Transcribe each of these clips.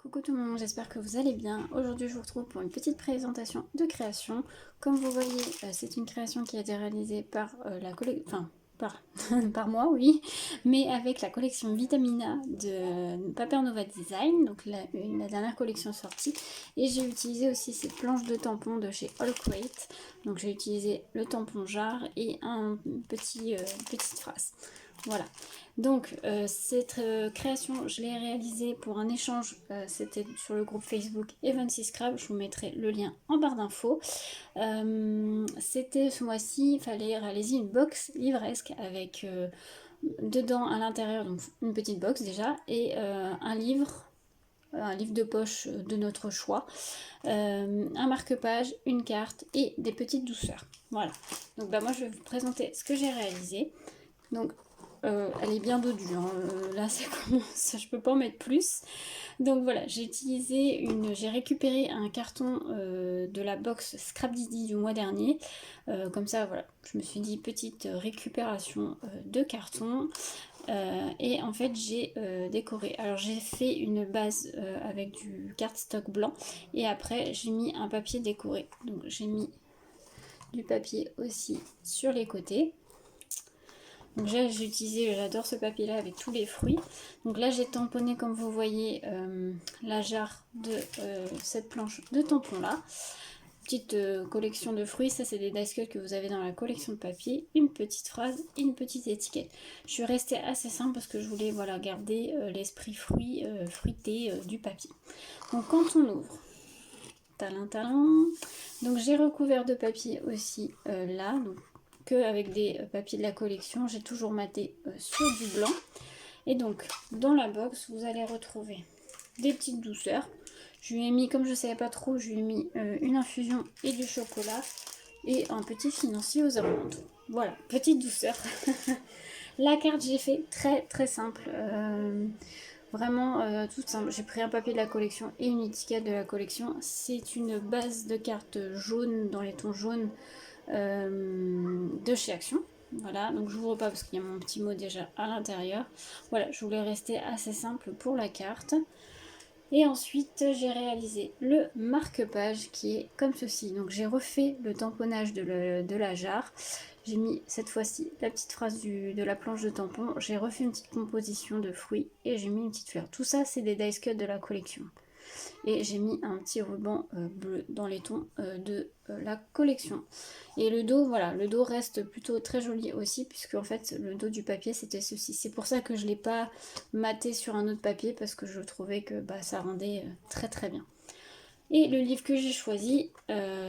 Coucou tout le monde, j'espère que vous allez bien. Aujourd'hui je vous retrouve pour une petite présentation de création. Comme vous voyez, c'est une création qui a été réalisée par la collection, enfin par moi, oui, mais avec la collection Vitamina de Paper Nova Design, donc la dernière collection sortie. Et j'ai utilisé aussi ces planches de tampons de chez All Crate. Donc j'ai utilisé le tampon jar et petite phrase. Voilà. Donc cette création, je l'ai réalisée pour un échange, c'était sur le groupe Facebook Evansy Scrap, je vous mettrai le lien en barre d'infos. C'était ce mois-ci, il fallait réaliser une box livresque avec dedans à l'intérieur donc une petite box déjà et un livre de poche de notre choix, un marque-page, une carte et des petites douceurs. Voilà. Donc moi je vais vous présenter ce que j'ai réalisé. Donc elle est bien dodue, hein. Là ça commence, je peux pas en mettre plus. Donc voilà, j'ai récupéré un carton de la box Scrap Didi du mois dernier. Comme ça, voilà, je me suis dit petite récupération de carton. Et en fait, j'ai décoré. Alors j'ai fait une base avec du cardstock blanc et après j'ai mis un papier décoré. Donc j'ai mis du papier aussi sur les côtés. Donc j'ai utilisé, j'adore ce papier là avec tous les fruits. Donc là j'ai tamponné comme vous voyez la jarre de cette planche de tampons là. Petite collection de fruits, ça c'est des dice cuts que vous avez dans la collection de papier. Une petite phrase et une petite étiquette. Je suis restée assez simple parce que je voulais voilà, garder l'esprit fruité du papier. Donc quand on ouvre, talin talin. Donc j'ai recouvert de papier aussi là. Donc avec des papiers de la collection, j'ai toujours maté sur du blanc. Et donc dans la box vous allez retrouver des petites douceurs. Je lui ai mis, comme je ne savais pas trop, je lui ai mis une infusion et du chocolat et un petit financier aux amandes. Voilà, petite douceur. La carte j'ai fait très très simple, vraiment toute simple. J'ai pris un papier de la collection et une étiquette de la collection. C'est une base de carte jaune dans les tons jaunes de chez Action. Voilà, donc je n'ouvre pas parce qu'il y a mon petit mot déjà à l'intérieur. Voilà, je voulais rester assez simple pour la carte. Et ensuite, j'ai réalisé le marque-page qui est comme ceci. Donc j'ai refait le tamponnage de la jarre. J'ai mis cette fois-ci la petite phrase de la planche de tampon. J'ai refait une petite composition de fruits et j'ai mis une petite fleur. Tout ça, c'est des dice cuts de la collection. Et j'ai mis un petit ruban bleu dans les tons de la collection. Et le dos, voilà, le dos reste plutôt très joli aussi, puisque en fait le dos du papier c'était ceci. C'est pour ça que je ne l'ai pas maté sur un autre papier, parce que je trouvais que ça rendait très très bien. Et le livre que j'ai choisi,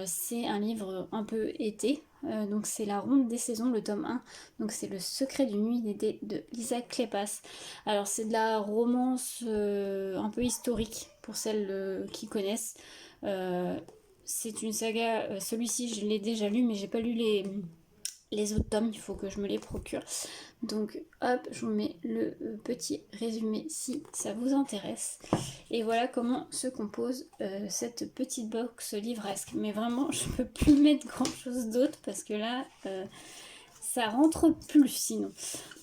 c'est un livre un peu été. Donc c'est La Ronde des Saisons, le tome 1. Donc c'est Le Secret d'une nuit d'été de Lisa Kleypas. Alors c'est de la romance un peu historique pour celles qui connaissent. C'est une saga, celui-ci je l'ai déjà lu mais j'ai pas lu les autres tomes, il faut que je me les procure. Donc hop, je vous mets le petit résumé si ça vous intéresse. Et voilà comment se compose cette petite box livresque. Mais vraiment, je ne peux plus mettre grand chose d'autre parce que là, ça rentre plus sinon.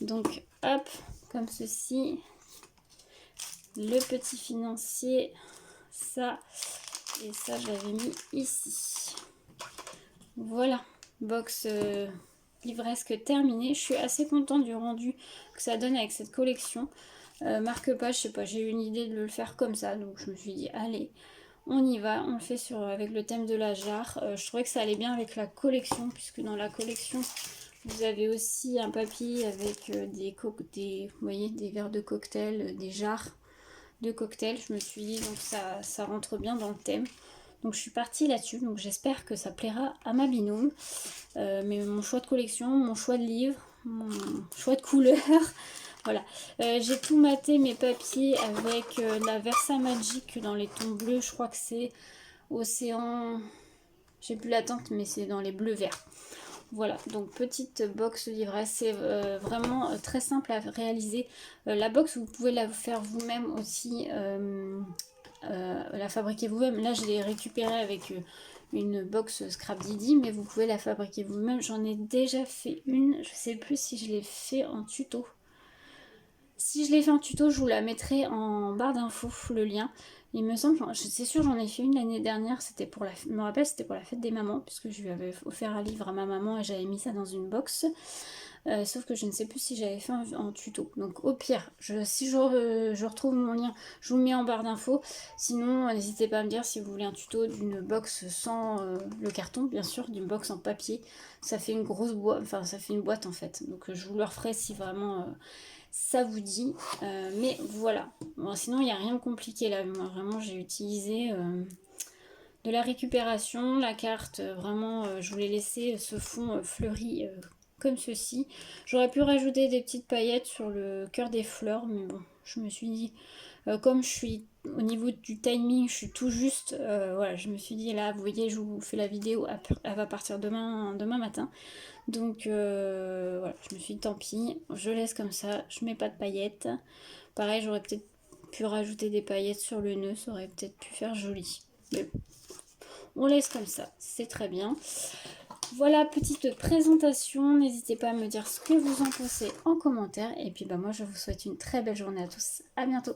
Donc hop, comme ceci, le petit financier, ça, et ça je l'avais mis ici. Voilà, box livresque terminée. Je suis assez contente du rendu que ça donne avec cette collection. Marque-page, je sais pas, j'ai eu une idée de le faire comme ça, donc je me suis dit allez, on y va, on le fait avec le thème de la jarre. Je trouvais que ça allait bien avec la collection, puisque dans la collection vous avez aussi un papier avec vous voyez, des verres de cocktail, des jarres de cocktail. Je me suis dit donc ça rentre bien dans le thème. Donc je suis partie là-dessus, donc j'espère que ça plaira à ma binôme. Mais mon choix de collection, mon choix de livre, mon choix de couleur, voilà. J'ai tout maté mes papiers avec la Versa Magic dans les tons bleus. Je crois que c'est Océan, j'ai plus la teinte, mais c'est dans les bleus verts. Voilà, donc petite box livret, c'est vraiment très simple à réaliser. La box, vous pouvez la faire vous-même aussi, la fabriquer vous-même. Là, je l'ai récupérée avec une box Scrap Didi, mais vous pouvez la fabriquer vous-même. J'en ai déjà fait une, je sais plus si je l'ai fait en tuto. Si je l'ai fait en tuto, je vous la mettrai en barre d'infos, le lien. Il me semble, c'est sûr, j'en ai fait une l'année dernière, c'était pour je me rappelle, c'était pour la fête des mamans, puisque je lui avais offert un livre à ma maman et j'avais mis ça dans une box. Sauf que je ne sais plus si j'avais fait en tuto. Donc au pire, si je retrouve mon lien, je vous le mets en barre d'infos. Sinon, n'hésitez pas à me dire si vous voulez un tuto d'une box sans le carton, bien sûr, d'une box en papier. Ça fait une grosse boîte, enfin ça fait une boîte en fait. Donc je vous le referai si vraiment ça vous dit. Mais voilà. Bon, sinon, il n'y a rien de compliqué là. Moi, vraiment, j'ai utilisé de la récupération. La carte, vraiment, je voulais laisser ce fond fleuri comme ceci. J'aurais pu rajouter des petites paillettes sur le cœur des fleurs, mais bon, je me suis dit, comme je suis au niveau du timing, je suis tout juste, voilà, je me suis dit là, vous voyez, je vous fais la vidéo, elle va partir demain matin. Donc voilà, je me suis dit tant pis, je laisse comme ça, je mets pas de paillettes. Pareil, j'aurais peut-être pu rajouter des paillettes sur le nœud, ça aurait peut-être pu faire joli. Mais bon, on laisse comme ça, c'est très bien. Voilà, petite présentation. N'hésitez pas à me dire ce que vous en pensez en commentaire. Et puis bah moi je vous souhaite une très belle journée à tous. À bientôt.